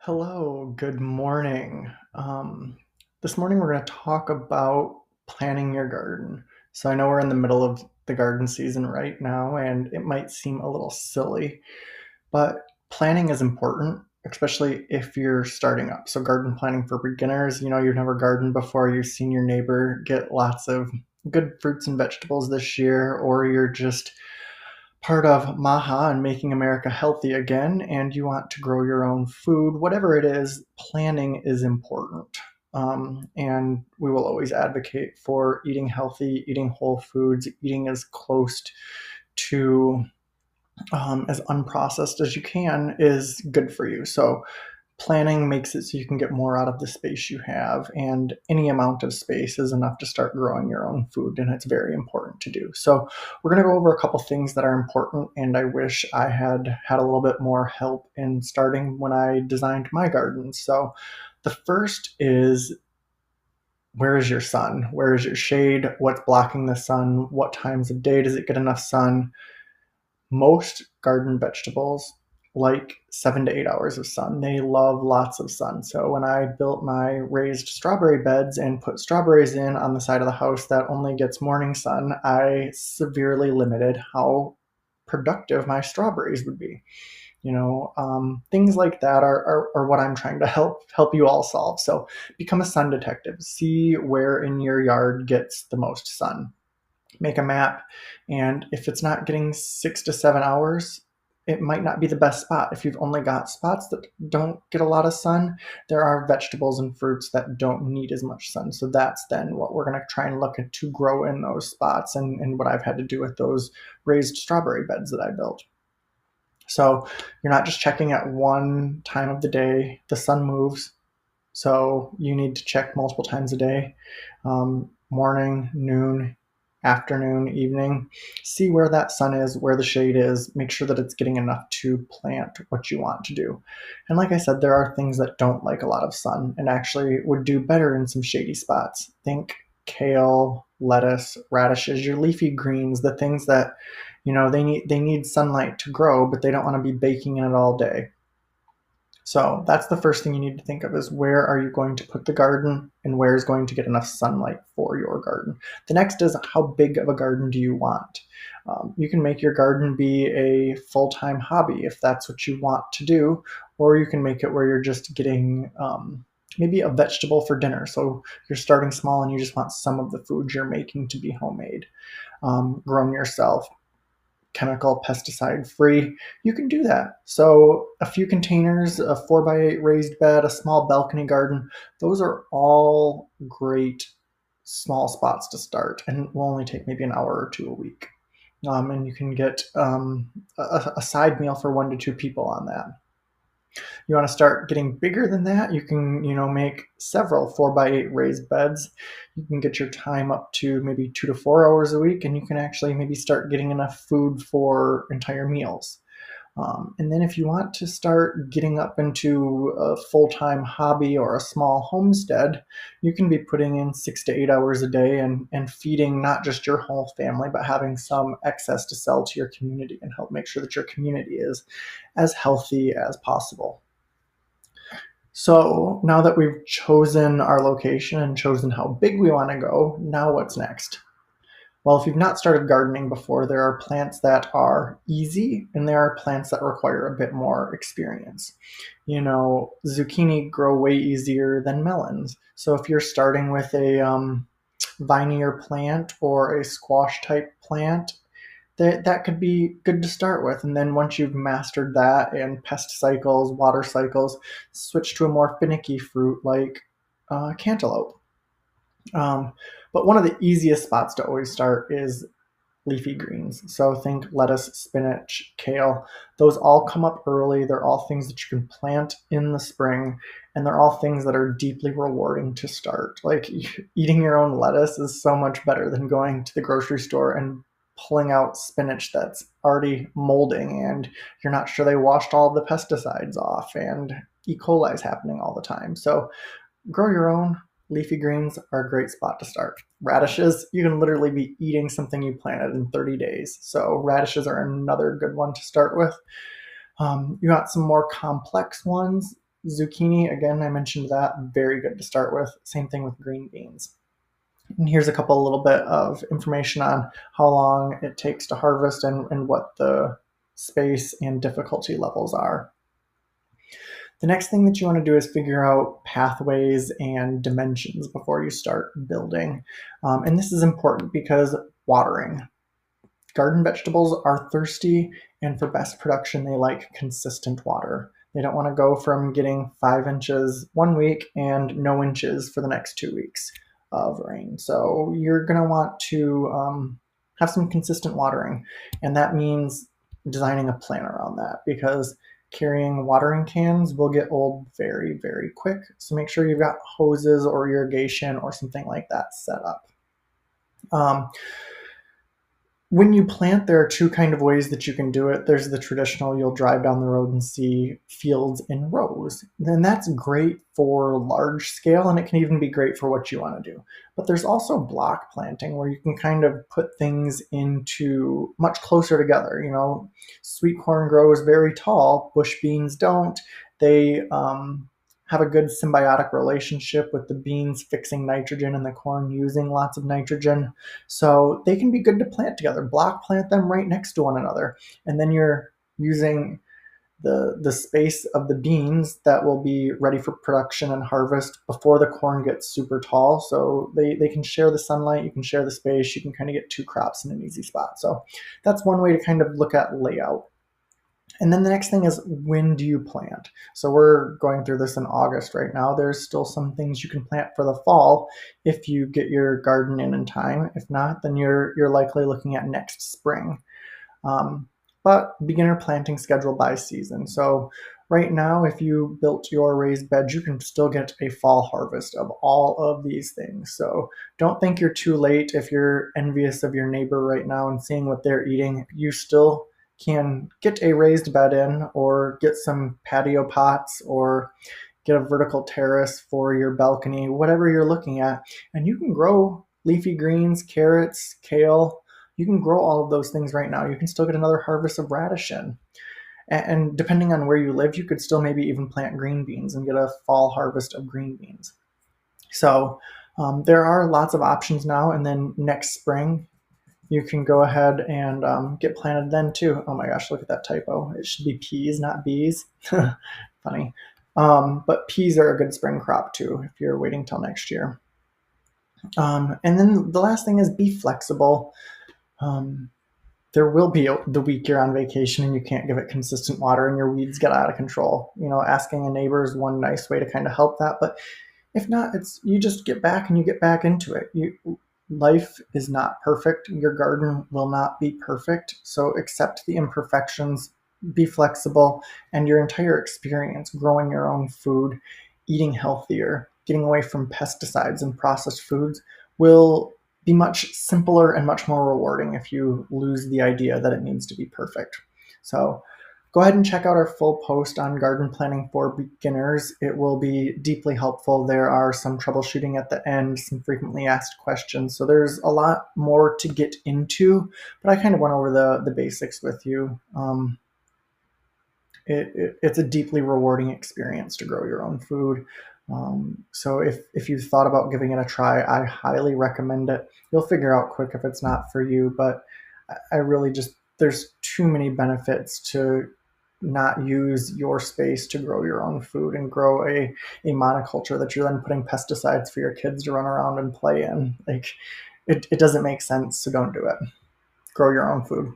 Hello, good morning. This morning we're going to talk about planning your garden. So I know we're in the middle of the garden season right now, and it might seem a little silly, but planning is important, especially if you're starting up. So garden planning for beginners, you've never gardened before, you've seen your neighbor get lots of good fruits and vegetables this year, or you're just part of MAHA and Making America Healthy Again, and you want to grow your own food, whatever it is, planning is important. And we will always advocate for eating healthy, eating whole foods, eating as close to as unprocessed as you can is good for you. So planning makes it so you can get more out of the space you have, and any amount of space is enough to start growing your own food, and it's very important to do. So we're going to go over a couple things that are important, and I wish I had had a little bit more help in starting when I designed my garden. So the first is, where is your sun? Where is your shade? What's blocking the sun? What times of day does it get enough sun? Most garden vegetables like 7 to 8 hours of sun. They love lots of sun. So when I built my raised strawberry beds and put strawberries in on the side of the house that only gets morning sun, I severely limited how productive my strawberries would be. Things like that are what I'm trying to help you all solve. So become a sun detective. See where in your yard gets the most sun. Make a map, and if it's not getting 6 to 7 hours, it might not be the best spot. If you've only got spots that don't get a lot of sun, there are vegetables and fruits that don't need as much sun. So that's then what we're going to try and look at to grow in those spots, and what I've had to do with those raised strawberry beds that I built. So you're not just checking at one time of the day. The sun moves, so you need to check multiple times a day, morning, noon, afternoon, evening. See where that sun is, where the shade is. Make sure that it's getting enough to plant what you want to do. And like I said, there are things that don't like a lot of sun and actually would do better in some shady spots. Think kale, lettuce, radishes, your leafy greens, the things that they need sunlight to grow, but they don't want to be baking in it all day. So that's the first thing you need to think of, is where are you going to put the garden and where is going to get enough sunlight for your garden. The next is, how big of a garden do you want? You can make your garden be a full-time hobby if that's what you want to do, or you can make it where you're just getting maybe a vegetable for dinner. So you're starting small and you just want some of the food you're making to be homemade, grown yourself, chemical, pesticide free, you can do that. So a few containers, a 4x8 raised bed, a small balcony garden, those are all great small spots to start, and will only take maybe an hour or two a week. And you can get a side meal for 1 to 2 people on that. You want to start getting bigger than that, you can, make several 4x8 raised beds. You can get your time up to maybe 2 to 4 hours a week, and you can actually maybe start getting enough food for entire meals. And then if you want to start getting up into a full-time hobby or a small homestead, you can be putting in 6 to 8 hours a day and feeding not just your whole family, but having some excess to sell to your community and help make sure that your community is as healthy as possible. So now that we've chosen our location and chosen how big we want to go, now what's next? Well, if you've not started gardening before, there are plants that are easy and there are plants that require a bit more experience. Zucchini grow way easier than melons. So if you're starting with a vinier plant or a squash type plant, that could be good to start with. And then once you've mastered that and pest cycles, water cycles, switch to a more finicky fruit like cantaloupe. But one of the easiest spots to always start is leafy greens. So think lettuce, spinach, kale. Those all come up early. They're all things that you can plant in the spring, and they're all things that are deeply rewarding to start. Like, eating your own lettuce is so much better than going to the grocery store and pulling out spinach that's already molding and you're not sure they washed all the pesticides off, and E. coli is happening all the time. So grow your own. Leafy greens are a great spot to start. Radishes, you can literally be eating something you planted in 30 days. So radishes are another good one to start with. You got some more complex ones. Zucchini, again, I mentioned that, very good to start with. Same thing with green beans. And here's a couple little bit of information on how long it takes to harvest and what the space and difficulty levels are. The next thing that you want to do is figure out pathways and dimensions before you start building. And this is important because watering. Garden vegetables are thirsty, and for best production, they like consistent water. They don't want to go from getting 5 inches one week and no inches for the next 2 weeks of rain. So you're going to want to have some consistent watering, and that means designing a plan around that because carrying watering cans will get old very, very quick. So make sure you've got hoses or irrigation or something like that set up. When you plant, there are two kind of ways that you can do it. There's the traditional, you'll drive down the road and see fields in rows. Then that's great for large scale, and it can even be great for what you want to do. But there's also block planting where you can kind of put things into much closer together. You know, sweet corn grows very tall, bush beans don't. They have a good symbiotic relationship with the beans fixing nitrogen and the corn using lots of nitrogen. So they can be good to plant together. Block plant them right next to one another. And then you're using the space of the beans that will be ready for production and harvest before the corn gets super tall. So they can share the sunlight, you can share the space, you can kind of get two crops in an easy spot. So that's one way to kind of look at layout. And then the next thing is, when do you plant? So we're going through this in August right now. There's still some things you can plant for the fall if you get your garden in time. If not, then you're likely looking at next spring. But beginner planting schedule by season. So right now, if you built your raised bed, you can still get a fall harvest of all of these things. So don't think you're too late if you're envious of your neighbor right now and seeing what they're eating. You still can get a raised bed in, or get some patio pots, or get a vertical terrace for your balcony, whatever you're looking at, and you can grow leafy greens, carrots, kale. You can grow all of those things right now. You can still get another harvest of radish in. And depending on where you live, you could still maybe even plant green beans and get a fall harvest of green beans. So there are lots of options now. And then next spring, you can go ahead and get planted then too. Oh my gosh, look at that typo. It should be peas, not bees. Funny. But peas are a good spring crop too if you're waiting till next year. And then the last thing is, be flexible. There will be the week you're on vacation and you can't give it consistent water and your weeds get out of control. You know, asking a neighbor is one nice way to kind of help that. But if not, it's you just get back and you get back into it. Life is not perfect. Your garden will not be perfect. So accept the imperfections, be flexible, and your entire experience growing your own food, eating healthier, getting away from pesticides and processed foods will be much simpler and much more rewarding if you lose the idea that it needs to be perfect. So go ahead and check out our full post on garden planning for beginners. It will be deeply helpful. There are some troubleshooting at the end, some frequently asked questions. So there's a lot more to get into, but I kind of went over the basics with you. It's a deeply rewarding experience to grow your own food. So if you've thought about giving it a try, I highly recommend it. You'll figure out quick if it's not for you, but I really just, there's too many benefits to not use your space to grow your own food and grow a monoculture that you're then putting pesticides for your kids to run around and play in. Like it doesn't make sense, so don't do it. Grow your own food.